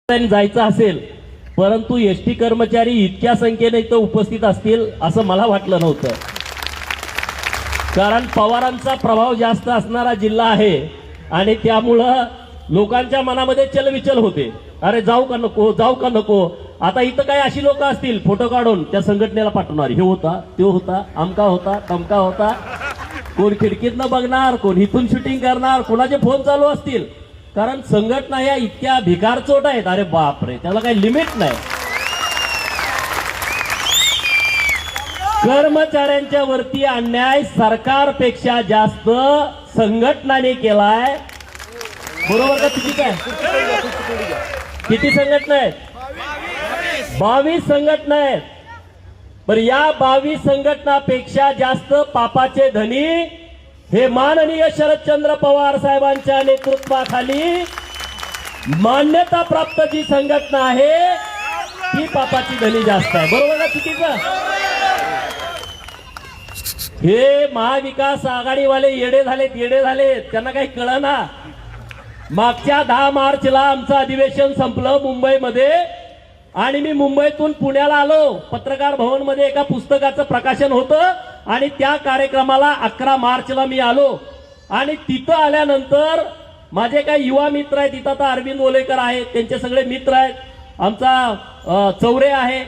जायचं असेल, परंतु एसटी कर्मचारी इतक्या संख्येने इथं उपस्थित असतील असं मला वाटलं नव्हतं. कारण पवारांचा प्रभाव जास्त असणारा जिल्हा आहे आणि त्यामुळं लोकांच्या मनामध्ये चलविचल होते. अरे जाऊ का नको, जाऊ का नको. आता इथं काय अशी लोक असतील फोटो काढून त्या संघटनेला पाठवणार, हे होता तो होता, आमका होता तमका होता. कोण खिडकीतनं बघणार, कोण इथून शूटिंग करणार, कोणाचे फोन चालू असतील. कारण संघटना या इतक्या भिकारचोट आहेत, अरे बापरे, त्याला काही लिमिट नाही. कर्मचाऱ्यांच्या वरती अन्याय सरकारपेक्षा जास्त संघटनाने केलाय. बरोबर का चुकीचं आहे? किती संघटना आहेत? 22 संघटना आहेत. पण या 22 संघटनापेक्षा जास्त पापाचे धनी हे माननीय शरदचंद्र पवार साहेबांच्या नेतृत्वाखाली मान्यता प्राप्त जी संघटना आहे ती पापाची धनी जास्त आहे. बरोबर का चुकीचं? हे महाविकास आघाडीवाले येडे झालेत, त्यांना काही कळना. मागच्या 10 मार्चला आमचं अधिवेशन संपलं मुंबईमध्ये आणि मी मुंबईतून पुण्याला आलो. पत्रकार भवन मध्ये एका पुस्तकाचं प्रकाशन होतं आणि त्या कार्यक्रमाला 11 मार्चला मी आलो. आणि तिथं आल्यानंतर माझे काही युवा मित्र आहेत, तिथं आता अरविंद ओलेकर आहेत, त्यांचे सगळे मित्र आहेत, आमचा चौरे आहे,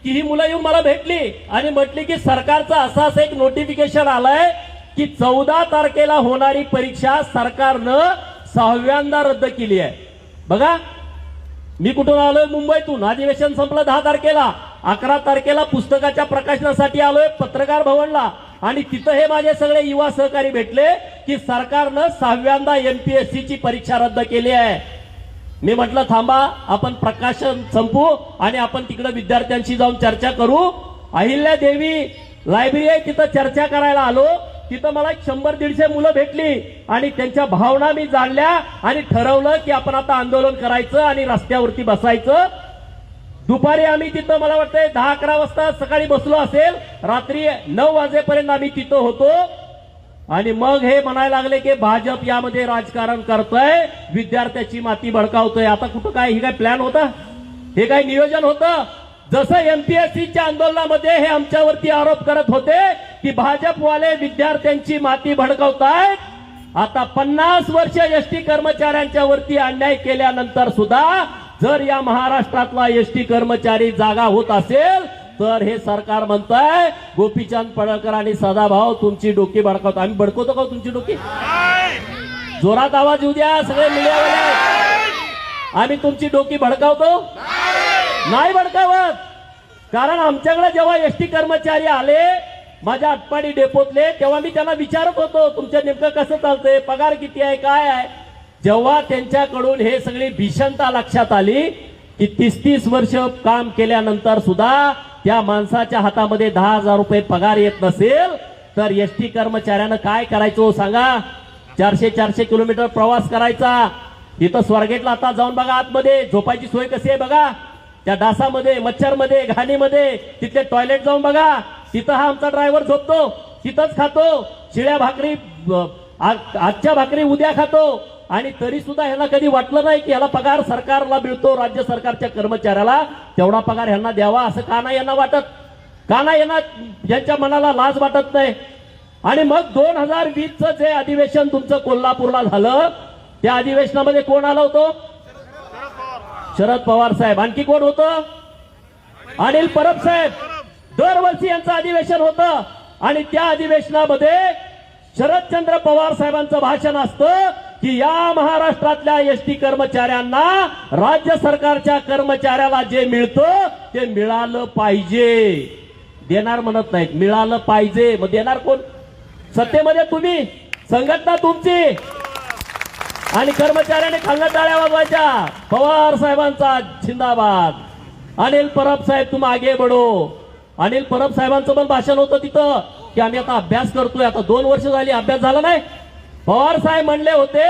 की ही मुलं येऊन मला भेटली आणि म्हटली की सरकारचं असाच एक नोटिफिकेशन आलंय की 14 तारखेला होणारी परीक्षा सरकारनं 6व्यांदा रद्द केली आहे. बघा, मी कुठून आलोय? मुंबईतून. अधिवेशन संपलं 10 तारखेला. 11 तारखेला पुस्तकाच्या प्रकाशनासाठी आलोय पत्रकार भवनला आणि तिथं हे माझे सगळे युवा सहकारी भेटले की सरकारनं 6व्यांदा एमपीएससी ची परीक्षा रद्द केली आहे. मी म्हटलं थांबा, आपण प्रकाशन संपू आणि आपण तिकडे विद्यार्थ्यांशी जाऊन चर्चा करू. अहिल्या देवी लायब्ररी आहे, तिथं चर्चा करायला आलो. तिथं मला 100-150 मुलं भेटली आणि त्यांच्या भावना मी जाणल्या आणि ठरवलं की आपण आता आंदोलन करायचं आणि रस्त्यावरती बसायचं. दुपारी आम्ही तिथं मला वाटतंय 10-11 वाजता सकाळी बसलो असेल, रात्री 9 वाजेपर्यंत आम्ही तिथं होतो. आणि मग हे म्हणायला लागले की भाजप यामध्ये राजकारण करतोय, विद्यार्थ्याची माती भडकावतोय. आता कुठं काय, हे काय प्लॅन होता? हे काय नियोजन होतं? जसं एमपीएससीच्या आंदोलनामध्ये हे आमच्यावरती आरोप करत होते की भाजपवाले विद्यार्थ्यांची माती भडकावतायत, आता 50 वर्ष एसटी कर्मचाऱ्यांच्या वरती अन्याय केल्यानंतर सुद्धा जर या महाराष्ट्रातला एसटी कर्मचारी जागा होत असेल तर हे सरकार म्हणतंय गोपीचंद पडळकर आणि सदाभाऊ तुमची डोकी भडकावतो. आम्ही भडकवतो का तुमची डोकी? जोरात आवाज येऊ द्या सगळे मीडियावाले. आम्ही तुमची डोकी भडकावतो? नाही भडकावत. कारण आमच्याकडे जेव्हा एसटी कर्मचारी आले माझ्या आटपाडी डेपोतले, तेव्हा मी त्यांना विचारत होतो तुमच्या नेमकं कसं चालतंय, पगार किती आहे, काय आहे. जेव्हा त्यांच्याकडून हे सगळी भीषणता लक्षात आली की 30-30 वर्ष काम केल्यानंतर सुद्धा त्या माणसाच्या हातामध्ये 10,000 रुपये पगार येत नसेल तर एसटी कर्मचाऱ्यानं काय करायचं सांगा? 400 किलोमीटर प्रवास करायचा. तिथं स्वारगेटला आता जाऊन बघा, आतमध्ये झोपायची सोय कशी आहे बघा, त्या डासामध्ये, मच्छरमध्ये, घाणीमध्ये. तिथले टॉयलेट जाऊन बघा, तिथं हा आमचा ड्रायव्हर झोपतो, तिथंच खातो, शिळ्या भाकरी, आजच्या भाकरी उद्या खातो. आणि तरी सुद्धा ह्यांना कधी वाटलं नाही की ह्याला पगार सरकारला मिळतो, राज्य सरकारच्या कर्मचाऱ्याला तेवढा पगार ह्यांना द्यावा. असं का नाही यांना वाटत? का नाही यांना, यांच्या मनाला लाज वाटत नाही? आणि मग 2020चं जे अधिवेशन तुमचं कोल्हापूरला झालं, त्या अधिवेशनामध्ये कोण आलं होतं? शरद पवार साहेब. आणखी कोण होतं? अनिल परब साहेब. दरवर्षी यांचं अधिवेशन होतं आणि त्या अधिवेशनामध्ये शरदचंद्र पवार साहेबांचं भाषण असतं की या महाराष्ट्रातल्या एसटी कर्मचाऱ्यांना राज्य सरकारच्या कर्मचाऱ्याला जे मिळतं ते मिळालं पाहिजे. देणार म्हणत नाहीत, मिळालं पाहिजे. मग देणार कोण? सत्तेमध्ये तुम्ही, संघटना तुमची. आणि कर्मचाऱ्याने खाल्ल्या टाळ्या वाजवायच्या. पवार साहेबांचा जिंदाबाद. अनिल परब साहेब तुम आगे बढो. अनिल परब साहेबांचं पण भाषण होतं तिथं की आम्ही आता अभ्यास करतोय. आता 2 वर्ष झाली, अभ्यास झाला नाही. पवार साहेब म्हणले होते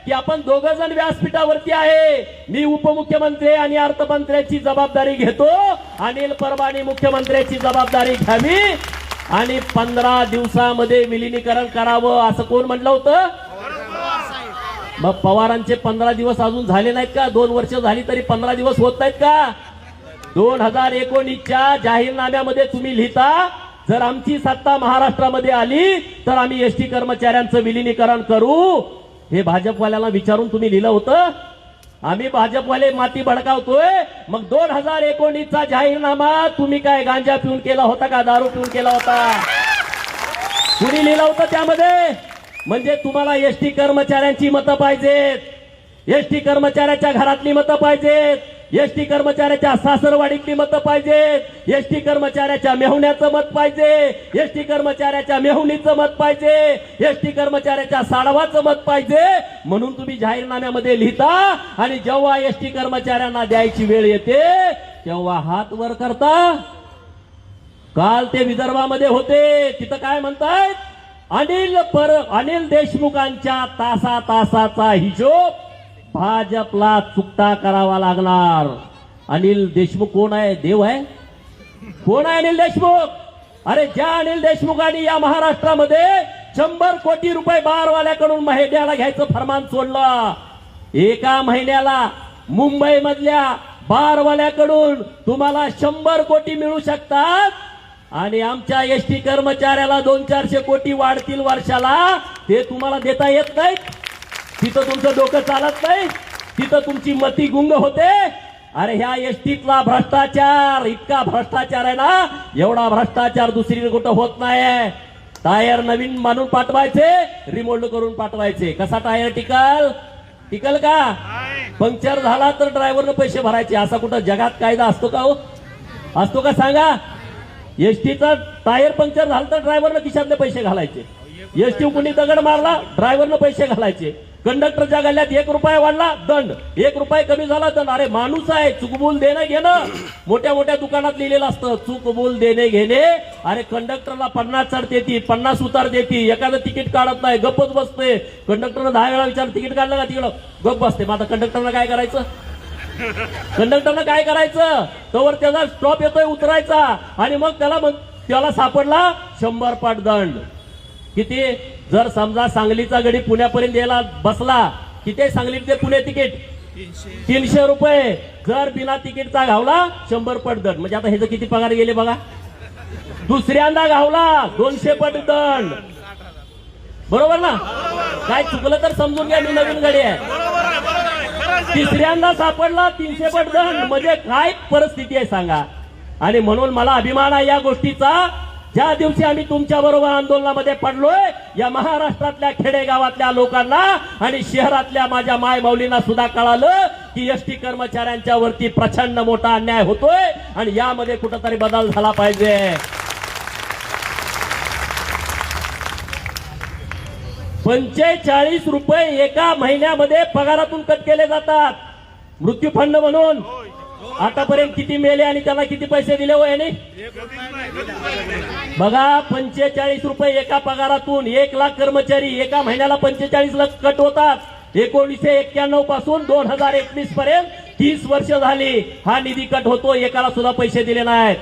की आपण 2 जण व्यासपीठावरती आहे, मी उपमुख्यमंत्री आणि अर्थमंत्र्याची जबाबदारी घेतो, अनिल परब आणि मुख्यमंत्र्याची जबाबदारी घ्यावी आणि 15 दिवसामध्ये विलिनीकरण करावं. असं कोण म्हटलं होतं? मग पवारांचे 15 दिवस अजून झाले नाहीत का? 2 वर्ष झाली तरी 15 दिवस होत नाहीत का? 2019च्या जाहीरनाम्यामध्ये तुम्ही लिहिता, जर आमची सत्ता महाराष्ट्रामध्ये आली तर आम्ही एसटी कर्मचाऱ्यांचं विलिनीकरण करू. हे भाजपवाल्याला विचारून तुम्ही लिहिलं होतं? आम्ही भाजपवाले माती भडकावतोय. मग 2019चा जाहीरनामा तुम्ही काय गांजा पिऊन केला होता का दारू पिऊन केला होता? कुणी लिहिलं होतं त्यामध्ये? म्हणजे तुम्हाला एसटी कर्मचाऱ्यांची मतं पाहिजेत, एसटी कर्मचाऱ्याच्या घरातली मतं पाहिजेत, एसटी कर्मचाऱ्याच्या सासरवाडीतली मतं पाहिजेत, एसटी कर्मचाऱ्याच्या मेहुण्याचं मत पाहिजे, एसटी कर्मचाऱ्याच्या मेहुणीचं मत पाहिजे, एसटी कर्मचाऱ्याच्या साडवाचं मत पाहिजे. म्हणून तुम्ही जाहीरनाम्यामध्ये लिहिता आणि जेव्हा एसटी कर्मचाऱ्यांना द्यायची वेळ येते तेव्हा हात वर करता. काल ते विदर्भामध्ये होते, तिथं काय म्हणतायत? अनिल देशमुखांच्या तासाचा हिशोब भाजपला चुकता करावा लागणार. अनिल देशमुख कोण आहे? देव आहे? कोण आहे अनिल देशमुख? अरे ज्या अनिल देशमुखांनी या महाराष्ट्रामध्ये 100 कोटी रुपये बारवाल्याकडून महिन्याला घ्यायचं फरमान सोडलं. एका महिन्याला मुंबई मधल्या बारवाल्याकडून तुम्हाला 100 कोटी मिळू शकतात आणि आमच्या एसटी कर्मचाऱ्याला 200-400 कोटी वाढतील वर्षाला, ते तुम्हाला देता येत नाही. तिथं तुमचं डोकं चालत नाही, तिथं तुमची मती गुंग होते. अरे ह्या एसटीतला भ्रष्टाचार इतका भ्रष्टाचार आहे ना, एवढा भ्रष्टाचार दुसरीकडे कुठं होत नाही. टायर नवीन मानून पाठवायचे, रिमोल्ड करून पाठवायचे. कसा टायर टिकल का? पंक्चर झाला तर ड्रायव्हरनं पैसे भरायचे. असा कुठं जगात कायदा असतो का हो? असतो का सांगा? एसटीचा टायर पंक्चर झाला तर ड्रायव्हरनं खिशातले पैसे घालायचे. एसटी कुणी दगड मारला ड्रायव्हरनं पैसे घालायचे. कंडक्टरच्या गल्ल्यात 1 रुपया वाढला दंड, 1 रुपया कमी झाला दंड. अरे माणूस आहे, चुकबुल देणं घेणं. मोठ्या मोठ्या दुकानात लिहिलेलं असतं चुकबुल देणे घेणे. अरे कंडक्टरला 50 चढ देती, 50 उतार देती, एखादं तिकीट काढत नाही, गप्पच बसते. कंडक्टरनं 10 वेळा विचार तिकीट काढलं का? तिकडं गप्प बसते. मग आता कंडक्टरनं काय करायचं? कंडक्टरनं काय करायचं? तोवर त्याचा स्टॉप येतोय उतरायचा आणि मग त्याला सापडला 100 पाट दंड. किती? जर समजा सांगलीचा गडी पुण्यापर्यंत यायला बसला, किती सांगली ते पुणे तिकीट? 300 रुपये. जर बिना तिकीटचा घावला 100 पट दंड. म्हणजे आता ह्याचं किती पगार गेले बघा. दुसऱ्यांदा घावला 200 पट दंड. बरोबर ना? काय चुकलं तर समजून घ्या, मी नवीन गडी आहे. तिसऱ्यांदा सापडला 300 पट दंड. म्हणजे काय परिस्थिती आहे सांगा. आणि म्हणून मला अभिमान आहे या गोष्टीचा. ज्या दिवशी आम्ही तुमच्या बरोबर आंदोलनामध्ये पडलोय, या महाराष्ट्रातल्या खेडेगावातल्या लोकांना आणि शहरातल्या माझ्या माय माऊलींना सुद्धा कळालं की एसटी कर्मचाऱ्यांच्या वरती प्रचंड मोठा अन्याय होतोय आणि यामध्ये कुठेतरी बदल झाला पाहिजे. 45 रुपये एका महिन्यामध्ये पगारातून कट केले जातात मृत्यू फंड म्हणून. आतापर्यंत किती मेले आणि त्यांना किती पैसे दिले हो याने? बघा, 45 रुपये एका पगारातून. 1 लाख कर्मचारी एका महिन्याला 45 लाख कट होतात. 1991 पासून 2021 पर्यंत 30 वर्ष झाली हा निधी कट होतो. एकाला सुद्धा पैसे दिले नाहीत.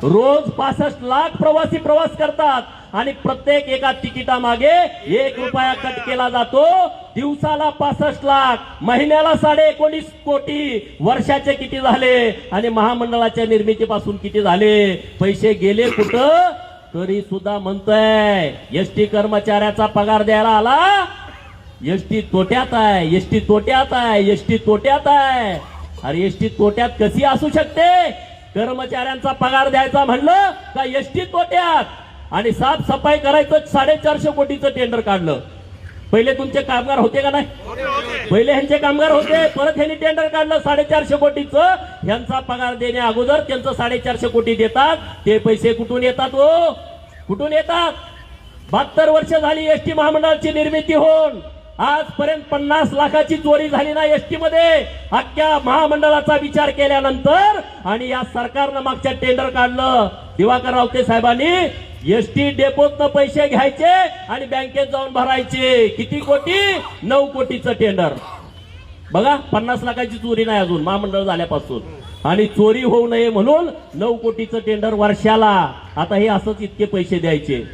रोज 65 लाख प्रवासी प्रवास करतात आणि प्रत्येक एका तिकिटामागे 1 रुपया कट केला जातो. दिवसाला 65 लाख, महिन्याला 19.5 कोटी, वर्षाचे किती झाले आणि महामंडळाच्या निर्मितीपासून किती झाले? पैसे गेले कुठं? तरी सुद्धा म्हणतोय एसटी कर्मचाऱ्याचा पगार द्यायला आला, एसटी तोट्यात आहे, एसटी तोट्यात आहे, एसटी तोट्यात आहे. अरे एसटी तोट्यात कशी असू शकते? कर्मचाऱ्यांचा पगार द्यायचा म्हणलं का एसटी तोट्यात. आणि साफसफाई करायचं 450 कोटीचं टेंडर काढलं. पहिले तुमचे कामगार होते का नाही? पहिले ह्यांचे कामगार होते, परत ह्यांनी टेंडर काढलं 450 कोटीचं. ह्यांचा पगार देण्या अगोदर त्यांचं 450 कोटी देतात. ते पैसे कुठून येतात हो? कुठून येतात? 72 वर्ष झाली एसटी महामंडळाची निर्मिती होऊन. आजपर्यंत 50 लाखाची चोरी झाली ना एसटी मध्ये अख्ख्या महामंडळाचा विचार केल्यानंतर. आणि या सरकारनं मागच्या टेंडर काढलं दिवाकर रावते साहेबांनी. एसटी डेपोतनं पैसे घ्यायचे आणि बँकेत जाऊन भरायचे. किती कोटी? 9 कोटीचं टेंडर. बघा, 50 लाखाची चोरी नाही अजून महामंडळ झाल्यापासून. आणि चोरी होऊ नये म्हणून 9 कोटीचं टेंडर वर्षाला. आता हे असंच इतके पैसे द्यायचे.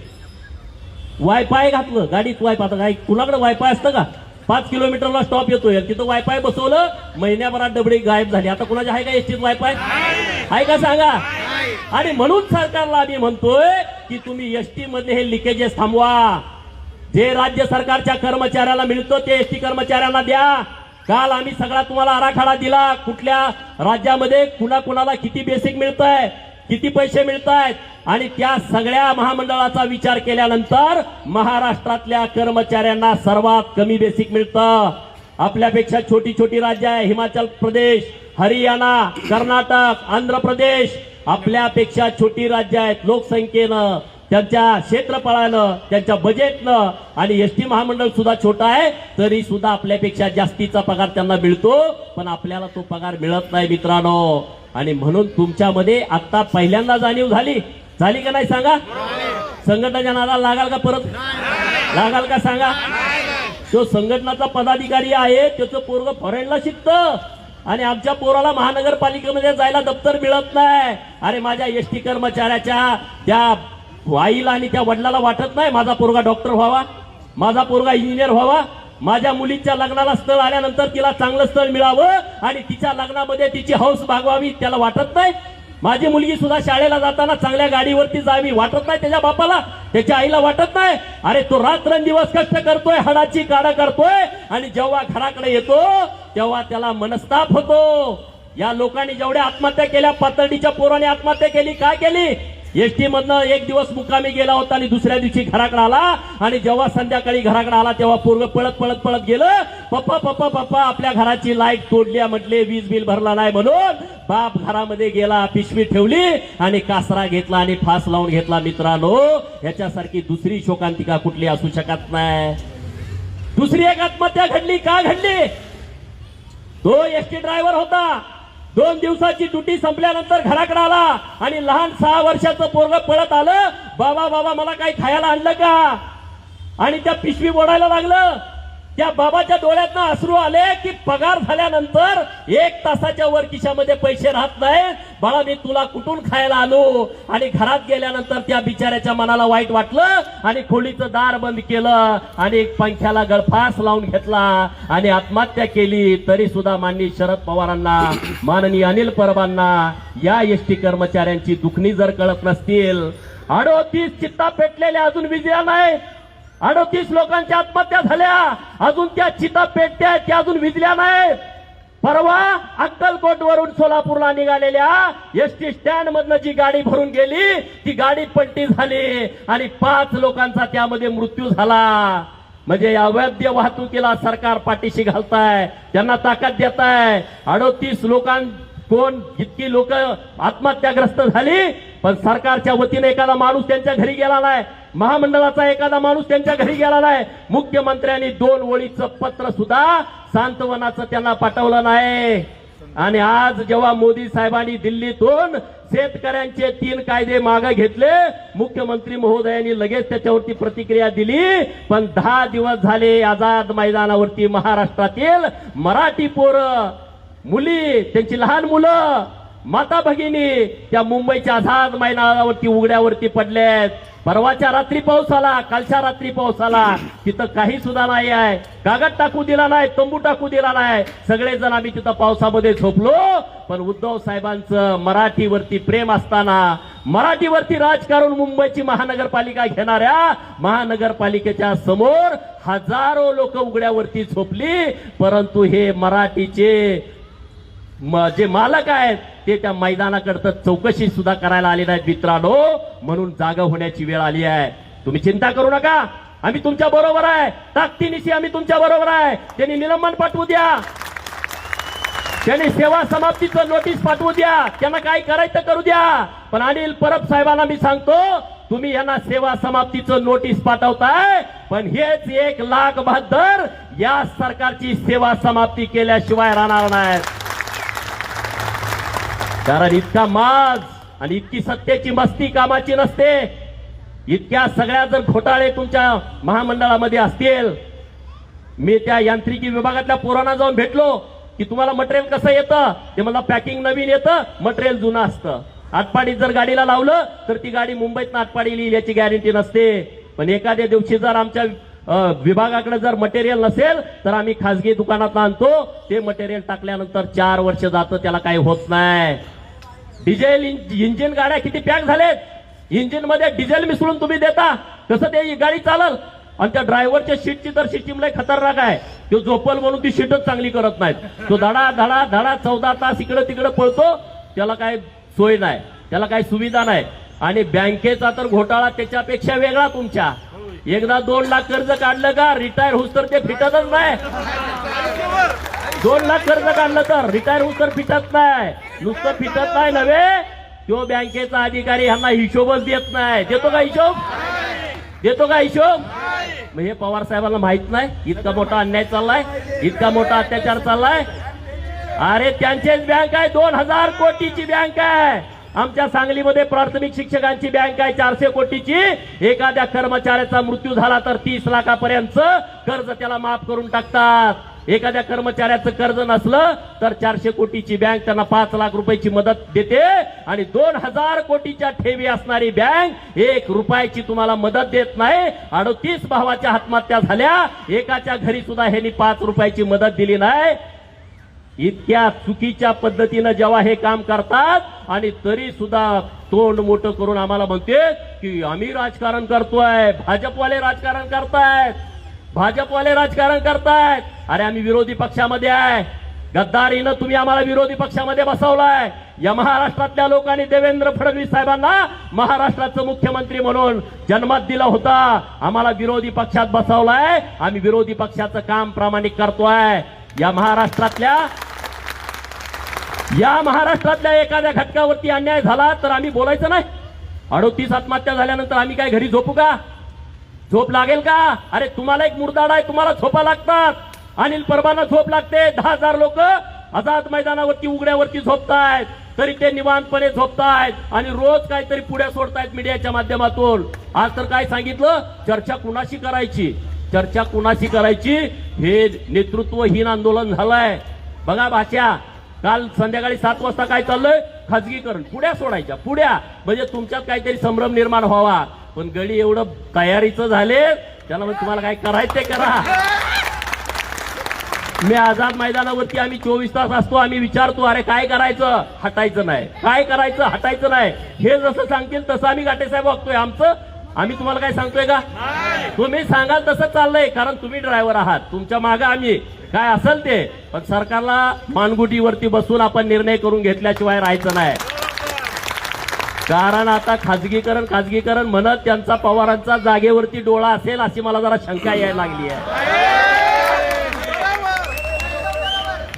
वायफाय घातलं गाडीत. वायफाय आता काय कुणाकडे वायफाय असतं का? 5 किलोमीटरला स्टॉप येतोय, तिथं वायफाय बसवलं, महिन्याभरात डबडी गायब झाली. आता कुणाच्या आहे का एसटीत वायफाय? आहे का सांगा? आणि म्हणून सरकारला आम्ही म्हणतोय की तुम्ही एसटी मध्ये हे लिकेजेस थांबवा. जे राज्य सरकारच्या कर्मचाऱ्याला मिळतो ते एसटी कर्मचाऱ्यांना द्या. काल आम्ही सगळा तुम्हाला आराखडा दिला, कुठल्या राज्यामध्ये कुणाला किती बेसिक मिळतंय, किती पैसे मिळत आहेत, आणि त्या सगळ्या महामंडळाचा विचार केल्यानंतर महाराष्ट्रातल्या कर्मचाऱ्यांना सर्वात कमी बेसिक मिळतं. आपल्यापेक्षा छोटी छोटी राज्य आहे, हिमाचल प्रदेश, हरियाणा, कर्नाटक, आंध्र प्रदेश, आपल्यापेक्षा छोटी राज्य आहेत लोकसंख्येनं, त्यांच्या क्षेत्रफळानं, त्यांच्या बजेटनं, आणि एसटी महामंडळ सुद्धा छोटा आहे तरी सुद्धा आपल्यापेक्षा जास्तीचा पगार त्यांना मिळतो, पण आपल्याला तो पगार मिळत नाही मित्रांनो. आणि म्हणून तुमच्यामध्ये आता पहिल्यांदा जाणीव झाली का नाही सांगा? संघटनाच्या नादाला लागाल का? परत लागाल का सांगा? तो संघटनाचा पदाधिकारी आहे, त्याचं पोरग फॉरेनला शिकतं आणि आमच्या पोराला महानगरपालिकेमध्ये जायला दप्तर मिळत नाही. अरे माझ्या एसटी कर्मचाऱ्याच्या त्या आईला आणि त्या वडिलाला वाटत नाही माझा पोरगा डॉक्टर व्हावा, माझा पोरगा इंजिनियर व्हावा, माझ्या मुलीच्या लग्नाला स्थळ आल्यानंतर तिला चांगलं स्थळ मिळावं आणि तिच्या लग्नामध्ये तिची हौस भागवावी, त्याला वाटत नाही? माझी मुलगी सुद्धा शाळेला जाताना चांगल्या गाडीवरती जावी, वाटत नाही त्याच्या बापाला, त्याच्या आईला वाटत नाही? अरे तो रात्रंदिवस कष्ट करतोय, हाडाची काढा करतोय, आणि जेव्हा घराकडे येतो तेव्हा त्याला मनस्ताप होतो. या लोकांनी जेवढ्या आत्महत्या केल्या, पातळीच्या पोराने आत्महत्या केली, काय केली? एसटी मधनं एक दिवस मुक्कामी गेला होता आणि दुसऱ्या दिवशी घराकडे आला, आणि जेव्हा संध्याकाळी घराकडे आला तेव्हा पोरग पळत गेलं, पप्पा पप्पा पप्पा आपल्या घराची लाईट तोडली म्हटले, वीज बिल भरला नाही म्हणून. बाप घरामध्ये गेला, पिशवी ठेवली आणि कासरा घेतला आणि फास लावून घेतला. मित्रांनो, याच्यासारखी दुसरी शोकांतिका कुठली असू शकत नाही. दुसरी एक आत्महत्या घडली, का घडली? तो एसटी ड्रायव्हर होता, 2 दिवसाची ड्युटी संपल्यानंतर घराकडे आला आणि लहान 6 वर्षाचं पोरग पळत आलं, बाबा बाबा मला काही खायला आणलं का? आणि त्या पिशवी ओढायला लागलं. त्या बाबाच्या डोळ्यातनं अश्रू आले की पगार झाल्यानंतर 1 तासाच्या वर खिशामध्ये पैसे राहत नाहीत, बाळा मी तुला कुठून खायला आणू? आणि घरात गेल्यानंतर त्या बिचाऱ्याच्या मनाला वाईट वाटलं आणि खोलीचं दार बंद केलं आणि पंख्याला गळफास लावून घेतला आणि आत्महत्या केली. तरी सुद्धा माननीय शरद पवारांना, माननीय अनिल परबांना या एसटी कर्मचाऱ्यांची दुखणी जर कळत नसतील, 38 चित्ता पेटलेल्या अजून विजया नाही, 38 लोकांच्या आत्महत्या झाल्या, अजून त्या चिता पेटत्या, त्या अजून विजल्या नाहीत. परवा अक्कलकोट वरून सोलापूरला निघालेल्या एसटी स्टँड मधनं जी गाडी भरून गेली ती गाडी पलटी झाली आणि 5 लोकांचा त्यामध्ये मृत्यू झाला. म्हणजे अवैध वाहतुकीला सरकार पाठीशी घालताय, त्यांना ताकद देताय. 38 कोण जितकी लोक आत्महत्याग्रस्त झाली, पण सरकारच्या वतीने एखादा माणूस त्यांच्या घरी गेला नाही, महामंडळाचा एखादा माणूस त्यांच्या घरी गेला नाही. मुख्यमंत्र्यांनी 2 ओळीचं पत्र सुद्धा सांत्वनाचं त्यांना पाठवलं नाही. आणि आज जेव्हा मोदी साहेबांनी दिल्लीतून शेतकऱ्यांचे 3 कायदे मागे घेतले, मुख्यमंत्री महोदयांनी लगेच त्याच्यावरती प्रतिक्रिया दिली. पण 10 दिवस झाले आझाद मैदानावरती महाराष्ट्रातील मराठी पोरं, मुली, त्यांची लहान मुलं, माता भगिनी त्या मुंबईच्या आझाद मैदानावरती उघड्यावरती पडलेत. परवाच्या रात्री पाऊस आला, कालच्या रात्री पाऊस आला, तिथं काही सुद्धा नाही आहे, कागद टाकू दिला नाही, तंबू टाकू दिला नाही. सगळेजण आम्ही तिथं पावसामध्ये झोपलो. पण उद्धव साहेबांचं मराठीवरती प्रेम असताना, मराठीवरती राजकारण मुंबईची महानगरपालिका घेणाऱ्या महानगरपालिकेच्या समोर हजारो लोक उघड्यावरती झोपली. परंतु हे मराठीचे जे मालक आहेत ते त्या मैदानाकडे चौकशी सुद्धा करायला आले नाहीत मित्रांनो. म्हणून जागा होण्याची वेळ आली आहे. तुम्ही चिंता करू नका, आम्ही तुमच्या बरोबर आहे, ताकदीनिशी आम्ही तुमच्या बरोबर आहे. त्यांनी निलंबन पाठवू द्या, त्यांनी सेवा समाप्तीचं नोटीस पाठवू द्या, त्यांना काय करायचं करू द्या. पण अनिल परब साहेबांना मी सांगतो, तुम्ही यांना सेवा समाप्तीचं नोटीस पाठवताय, पण हेच 1,72,000 या सरकारची सेवा समाप्ती केल्याशिवाय राहणार नाही. कारण इतका माज आणि इतकी सत्तेची मस्ती कामाची नसते. इतक्या सगळ्या जर घोटाळे तुमच्या महामंडळामध्ये असतील, मी त्या यांत्रिकी विभागातल्या पोरांना जाऊन भेटलो की तुम्हाला मटेरियल कसं येतं, ते मला पॅकिंग नवीन येतं, मटेरियल जुनं असतं. आटपाडीत जर गाडीला लावलं तर ती गाडी मुंबईत आटपाडी येईल याची गॅरंटी नसते. पण एखाद्या दिवशी जर आमच्या विभागाकडे जर मटेरियल नसेल तर आम्ही खासगी दुकानात आणतो. ते मटेरियल टाकल्यानंतर 4 वर्ष जातं, त्याला काही होत नाही. डिझेल इंजिन गाड्या किती पॅक झालेत, इंजिन मध्ये डिझेल मिसळून तुम्ही देता, कसं ते गाडी चालल? आणि त्या ड्रायव्हरच्या सीटची तर सिस्टीम लय खतरनाक आहे. तो झोपल म्हणून ती सीटच चांगली करत नाहीत. तो धडा धडा धडा 14 तास इकडे तिकडे पळतो, त्याला काय सोय नाही, त्याला काही सुविधा नाही. आणि बँकेचा तर घोटाळा त्याच्यापेक्षा वेगळा तुमच्या. एकदा 2 लाख कर्ज काढलं का रिटायर होऊस तर ते फिटतच नाही. 2 लाख कर्ज काढलं तर रिटायर होऊस तर फिटत नाही. नुसतं फिटत नाही नव्हे, तो बँकेचा अधिकारी ह्यांना हिशोबच देत नाही. देतो का हिशोब? देतो का हिशोब? मग हे पवार साहेबांना माहित नाही इतका मोठा अन्याय चाललाय, इतका मोठा अत्याचार चाललाय. अरे त्यांचेच बँक आहे, 2000 कोटीची बँक आहे. आमच्या सांगलीमध्ये प्राथमिक शिक्षकांची बँक आहे 400 कोटीची. एखाद्या कर्मचाऱ्याचा मृत्यू झाला तर 30 लाखापर्यंत कर्ज त्याला माफ करून टाकतात. एखाद्या कर्मचाऱ्याचं कर्ज नसलं तर 400 कोटीची बँक त्यांना 5 लाख रुपयाची मदत देते. आणि 2000 कोटीच्या ठेवी असणारी बँक 1 रुपयाची तुम्हाला मदत देत नाही. 38 भावाच्या आत्महत्या झाल्या, एकाच्या घरी सुद्धा ह्यांनी 5 रुपयाची मदत दिली नाही. इतक्या चुकीच्या पद्धतीनं जेव्हा हे काम करतात आणि तरी सुद्धा तोंड मोठं करून आम्हाला म्हणते की आम्ही राजकारण करतोय, भाजपवाले राजकारण करतायत, भाजपवाले राजकारण करतायत. अरे आम्ही विरोधी पक्षामध्ये आहे, गद्दारीनं तुम्ही आम्हाला विरोधी पक्षामध्ये बसवलाय. या महाराष्ट्रातल्या लोकांनी देवेंद्र फडणवीस साहेबांना महाराष्ट्राचं मुख्यमंत्री म्हणून जन्मात दिला होता, आम्हाला विरोधी पक्षात बसवलाय. आम्ही विरोधी पक्षाचं काम प्रामाणिक करतोय. या महाराष्ट्रातल्या एखाद्या घटकावरती अन्याय झाला तर आम्ही बोलायचं नाही. 38 आत्महत्या झाल्यानंतर आम्ही काय घरी झोपू का? झोप लागेल का? अरे तुम्हाला एक मुर्दाड आहे, तुम्हाला झोपा लागतात. अनिल परबांना झोप लागते. 10,000 लोक आझाद मैदानावरती उघड्यावरती झोपतायत, तरी ते निवांतपणे झोपतायत आणि रोज काहीतरी पुढे सोडतायत मीडियाच्या माध्यमातून. आज तर काय सांगितलं, चर्चा कुणाशी करायची, चर्चा कुणाशी करायची हे नेतृत्वहीन आंदोलन झालंय. बघा भाषा, काल संध्याकाळी 7 वाजता काय चाललंय, खाजगीकरण, पुड्या सोडायच्या, पुड्या, म्हणजे तुमच्यात काहीतरी संभ्रम निर्माण व्हावा. पण गडी एवढं तयारीचं झाले, त्याला म्हणजे तुम्हाला काय करायचं ते करा. मी आझाद मैदानावरती आम्ही 24 तास असतो. आम्ही विचारतो अरे काय करायचं, हटायचं नाही, काय करायचं, हटायचं नाही. हे जसं सांगतील तसं आम्ही घाटे साहेब वागतोय. आमचं आम्ही तुम्हाला काय सांगतोय का? तुम्ही सांगाल तसं चाललंय, कारण तुम्ही ड्रायव्हर आहात, तुमच्या मागे आम्ही काय असेल ते. पण सरकारला मानगुटीवरती बसून आपण निर्णय करून घेतल्याशिवाय राहायचं नाही. कारण आता खाजगीकरण म्हणत त्यांचा पवारांचा जागेवरती डोळा असेल अशी मला जरा शंका यायला लागली आहे.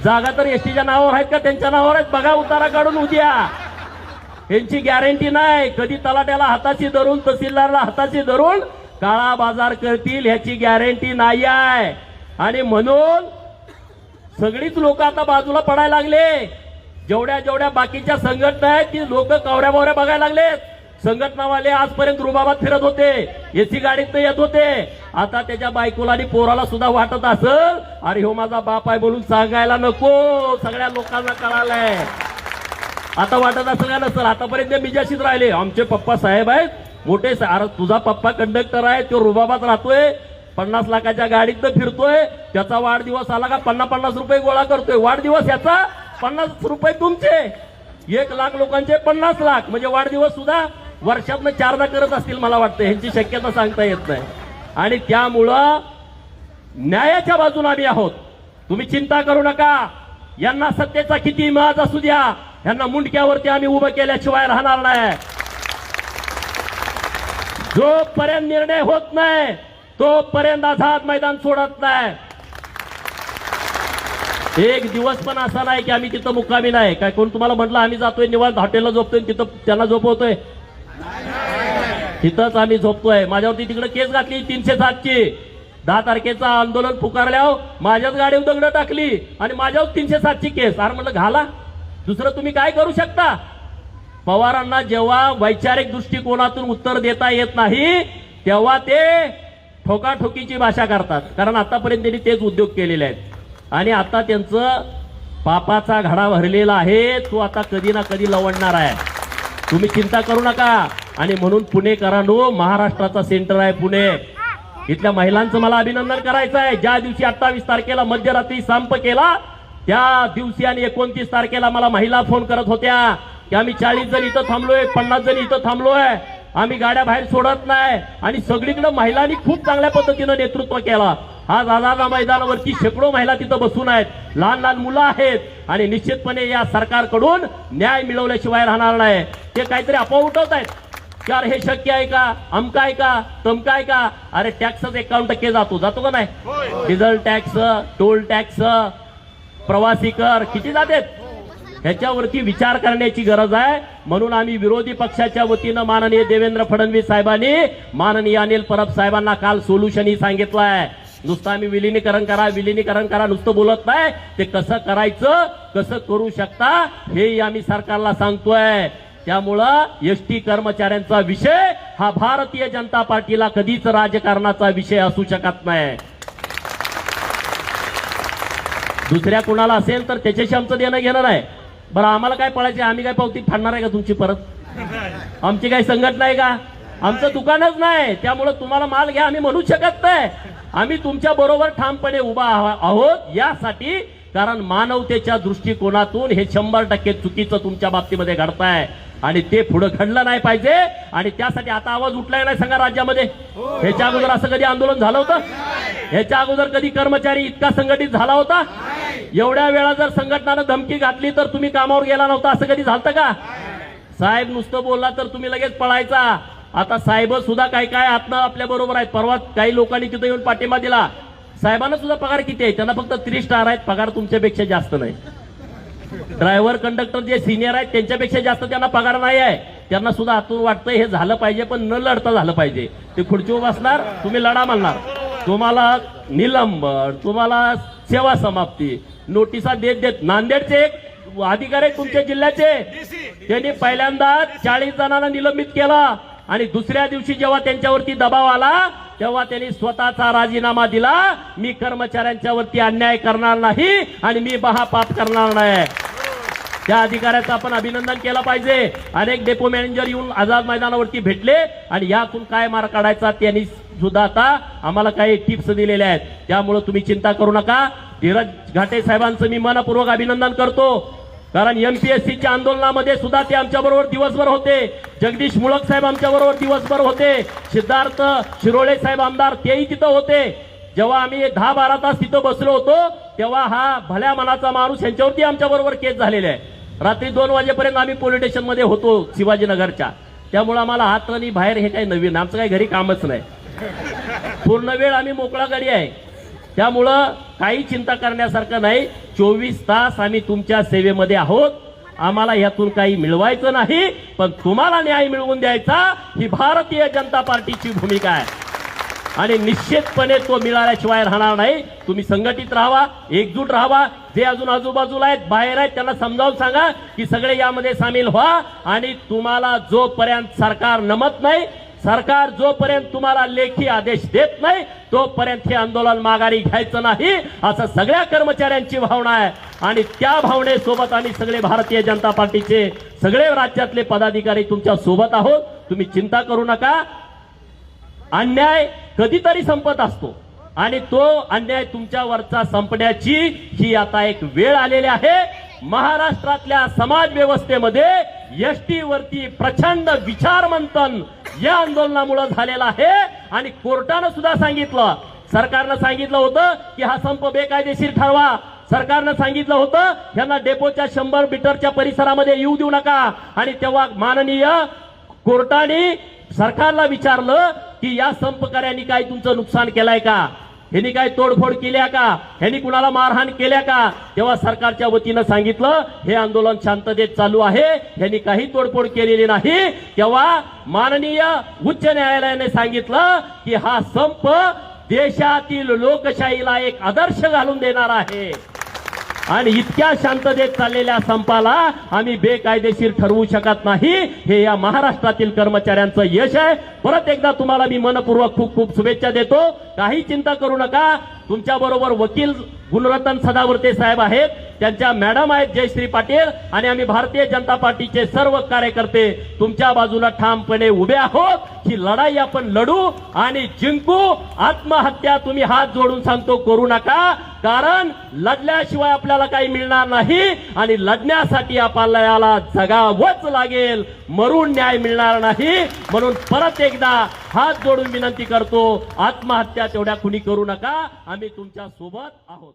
जागा तर एसटीच्या नावावर आहेत का त्यांच्या नावावर आहेत? बघा उतारा काढून उद्या. यांची गॅरंटी नाही. कधी तलाट्याला हाताशी धरून, तहसीलदारला हाताशी धरून काळा बाजार करतील ह्याची गॅरंटी नाही आहे. आणि म्हणून सगळीच लोक आता बाजूला पडायला लागले. जेवढ्या बाकीच्या संघटना आहेत ती लोक कावऱ्या बावऱ्या बघायला लागलेत. संघटनावाले आजपर्यंत रुबाबात फिरत होते, एसी गाडीत येत होते. आता त्याच्या बायकोला आणि पोराला सुद्धा वाटत असेल अरे हो माझा बाप आहे म्हणून सांगायला नको, सगळ्या लोकांना कळालंय. आता वाटत असेल का नसेल, आतापर्यंत मिजाशीच राहिले. आमचे पप्पा साहेब आहेत मोठे. अरे तुझा पप्पा कंडक्टर आहे, तो रुबाबात राहतोय, 50 लाखाच्या गाडीत फिरतोय, त्याचा वाढदिवस आला का 50-50 रुपये गोळा करतोय. वाढदिवस याचा 50 रुपये तुमचे, 1 लाख लोकांचे 50 लाख, म्हणजे वाढदिवस सुद्धा वर्षातनं 4दा करत असतील मला वाटतं. ह्यांची शक्यता सांगता येत नाही. आणि त्यामुळं न्यायाच्या बाजूने आम्ही आहोत. तुम्ही चिंता करू नका. यांना सत्तेचा किती माज असू द्या, यांना मुंडक्यावरती आम्ही उभं केल्याशिवाय राहणार नाही. जोपर्यंत निर्णय होत नाही तोपर्यंत आझाद मैदान सोडत नाही. एक दिवस पण असा नाही की आम्ही तिथं मुक्कामी नाही. काय कोण तुम्हाला म्हटलं आम्ही जातोय निवांत हॉटेलला झोपतोय, तिथं त्यांना झोपवतोय? तिथंच आम्ही झोपतोय. माझ्यावरती तिकडे केस घातली 307ची. 10 तारखेचा आंदोलन पुकारल्यावर माझ्याच गाडीवर दगड टाकली आणि माझ्यावर 307ची केस. अरे म्हटलं घाला, दुसरं तुम्ही काय करू शकता? पवारांना जेव्हा वैचारिक दृष्टिकोनातून उत्तर देता येत नाही तेव्हा ते ठोकाठोकीची भाषा करतात. कारण आतापर्यंत त्यांनी तेच उद्योग केलेले आहेत. आणि आता त्यांचं पापाचा घडा भरलेला आहे, तो आता कधी ना कधी लवणणार आहे. तुम्ही चिंता करू नका. आणि म्हणून पुणेकरांनो, महाराष्ट्राचा सेंटर आहे पुणे. इथल्या महिलांचं मला अभिनंदन करायचं आहे. ज्या दिवशी 28 तारखेला मध्यरात्री संप केला त्या दिवशी आणि 29 तारखेला मला महिला फोन करत होत्या की आम्ही 40 जण इथं थांबलोय, 50 जण इथं थांबलोय, आम्ही गाड्या बाहेर सोडत नाही. आणि सगळीकडे महिलांनी खूप चांगल्या पद्धतीनं नेतृत्व केला. आज आझाद मैदानावरती शेकडो महिला तिथं बसून आहेत, लहान लहान मुलं आहेत आणि निश्चितपणे या सरकारकडून न्याय मिळवल्याशिवाय राहणार नाही. ते काहीतरी अफवा उठवत आहेत की अरे हे शक्य आहे का, अमका आहे का, तमका आहे का. अरे टॅक्सच 51% जातो का नाही? डिझेल टॅक्स, टोल टॅक्स, प्रवासी कर किती जातात ह्याच्यावरती विचार करण्याची गरज आहे. म्हणून आम्ही विरोधी पक्षाच्या वतीनं माननीय देवेंद्र फडणवीस साहेबांनी माननीय अनिल परब साहेबांना काल सोल्युशनही सांगितलंय. नुसतं आम्ही विलिनीकरण करा नुसतं बोलत नाही, ते कसं करायचं, कसं करू शकता हेही आम्ही सरकारला सांगतोय. त्यामुळं एसटी कर्मचाऱ्यांचा विषय हा भारतीय जनता पार्टीला कधीच राजकारणाचा विषय असू शकत नाही. दुसऱ्या कुणाला असेल तर त्याच्याशी आमचं देणं घेणं नाही. बरं आम्हाला काय पळायचे, आम्ही काय पावती फाडणार आहे का तुमची परत? आमची काही संघटना आहे का? आमचं दुकानच नाही. त्यामुळे तुम्हाला माल घ्या आम्ही म्हणू शकत नाही. आम्ही तुमच्या बरोबर ठामपणे उभा आहोत यासाठी, कारण मानवतेच्या दृष्टिकोनातून हे 100% चुकीचं तुमच्या बाबतीमध्ये घडताय आणि ते पुढे घडलं नाही पाहिजे. आणि त्यासाठी आता आवाज उठलाय नाही सांगा राज्यामध्ये? ह्याच्या अगोदर असं कधी आंदोलन झालं होतं? ह्याच्या अगोदर कधी कर्मचारी इतका संघटित झाला होता? एवढ्या वेळा जर संघटनानं धमकी घातली तर तुम्ही कामावर गेला नव्हता, असं कधी झालं का? साहेब नुसतं बोलला तर तुम्ही लगेच पळायचा. आता साहेब सुद्धा काय काय आत्मा आपल्या बरोबर आहेत. परवा काही लोकांनी तिथे येऊन पाठिंबा दिला. साहेबांना सुद्धा पगार किती आहे? त्यांना फक्त 3 स्टार आहेत, पगार तुमच्यापेक्षा जास्त नाही. ड्रायव्हर कंडक्टर जे सिनियर आहेत त्यांच्यापेक्षा जास्त त्यांना पगार नाही आहे. त्यांना सुद्धा आतून वाटतं हे झालं पाहिजे, पण न लढता झालं पाहिजे. ते खुर्चीवर बसणार, तुम्ही लढा म्हणणार, तुम्हाला निलंबन, तुम्हाला सेवा समाप्ती नोटिसा देत नांदेडचे एक अधिकारी आहेत तुमच्या जिल्ह्याचे, त्यांनी पहिल्यांदा 40 जणांना निलंबित केलं आणि दुसऱ्या दिवशी जेव्हा त्यांच्यावरती दबाव आला तेव्हा त्यांनी स्वतःचा राजीनामा दिला. मी कर्मचाऱ्यांच्या वरती अन्याय करणार नाही आणि मी महापाप करणार नाही. त्या अधिकाऱ्याचं आपण अभिनंदन केलं पाहिजे. अनेक डेपो मॅनेजर येऊन आझाद मैदानावरती भेटले आणि यातून काय मार्ग काढायचा त्यांनी सुद्धा आता आम्हाला काही टिप्स दिलेल्या आहेत. त्यामुळे तुम्ही चिंता करू नका. धीरज घाटे साहेबांचं मी मनपूर्वक अभिनंदन करतो, कारण एमपीएससीच्या आंदोलनामध्ये सुद्धा ते आमच्या बरोबर दिवसभर होते. जगदीश मुळक साहेब आमच्या बरोबर दिवसभर होते. सिद्धार्थ शिरोळे साहेब आमदार तेही तिथं होते. जेव्हा आम्ही 10-12 तास तिथं बसलो होतो तेव्हा हा भल्या मनाचा माणूस यांच्यावरती आमच्या बरोबर केस झालेले आहे. रात्री 2 वाजेपर्यंत आम्ही पोलीस स्टेशन मध्ये होतो शिवाजीनगरच्या. त्यामुळे आम्हाला आत आणि बाहेर हे काही नवीन, आमचं काही घरी कामच नाही. पूर्ण वेळ आम्ही मोकळा गाडी आहे. त्यामुळं काही चिंता करण्यासारखं नाही. 24 तास आम्ही तुमच्या सेवेमध्ये आहोत. आम्हाला यातून काही मिळवायचं नाही, पण तुम्हाला न्याय मिळवून द्यायचा ही भारतीय जनता पार्टीची भूमिका आहे आणि निश्चितपणे तो मिळाल्याशिवाय राहणार नाही. तुम्ही संघटित राहावा, एकजूट राहावा. जे अजून आजूबाजूला आहेत, बाहेर आहेत, त्यांना समजावून सांगा की सगळे यामध्ये सामील व्हा. आणि तुम्हाला जोपर्यंत सरकार नमत नाही, सरकार जोपर्यंत तुम्हाला लेखी आदेश देत नाही तोपर्यंत हे आंदोलन माघारी घ्यायचं नाही, असं सगळ्या कर्मचाऱ्यांची भावना आहे. आणि त्या भावनेसोबत आम्ही सगळे भारतीय जनता पार्टीचे सगळे राज्यातले पदाधिकारी तुमच्या सोबत आहोत. तुम्ही चिंता करू नका. अन्याय कधीतरी संपत असतो आणि तो अन्याय तुमच्यावरचा संपण्याची ही आता एक वेळ आलेली आहे. महाराष्ट्रातल्या समाज व्यवस्थेमध्ये एसटी वरती प्रचंड विचार मंथन या आंदोलनामुळे झालेलं आहे. आणि कोर्टानं सुद्धा सांगितलं, सरकारनं सांगितलं होतं की हा संप बेकायदेशीर ठरवा. सरकारनं सांगितलं होतं यांना डेपोच्या 100 मीटरच्या परिसरामध्ये येऊ देऊ नका. आणि तेव्हा माननीय कोर्टाने सरकारला विचारलं की या संपकऱ्यांनी काय तुमचं नुकसान केलंय का, ह्यांनी काय तोडफोड केल्या का, ह्यांनी कुणाला मारहाण केल्या का. तेव्हा सरकारच्या वतीनं सांगितलं हे आंदोलन शांततेत चालू आहे, ह्यांनी काही तोडफोड केलेली नाही. तेव्हा माननीय उच्च न्यायालयाने सांगितलं की हा संप देशातील लोकशाहीला एक आदर्श घालून देणार आहे आणि इतक्या शांततेत चाललेल्या संपाला आम्ही बेकायदेशीर ठरवू शकत नाही. हे या महाराष्ट्रातील कर्मचाऱ्यांचं यश आहे. परत एकदा तुम्हाला मी मनपूर्वक खूप खूप शुभेच्छा देतो. काही चिंता करू नका. तुमच्या बरोबर वकील गुणरत्न सदावर्ते साहेब आहेत, त्यांच्या मॅडम आहेत जयश्री पाटील, आणि आम्ही भारतीय जनता पार्टीचे सर्व कार्यकर्ते तुमच्या बाजूला ठामपणे उभे आहोत. ही लढाई आपण लढू आणि जिंकू. आत्महत्या तुम्ही हात जोडून सांगतो करू नका, कारण लढल्याशिवाय आपल्याला काही मिळणार नाही आणि लढण्यासाठी आपल्याला जगावंच लागेल, मरून न्याय मिळणार नाही. म्हणून परत एकदा हात जोडून विनंती करतो, आत्महत्या तेवढ्या कुणी करू नका. आम्ही तुमच्या सोबत आहोत.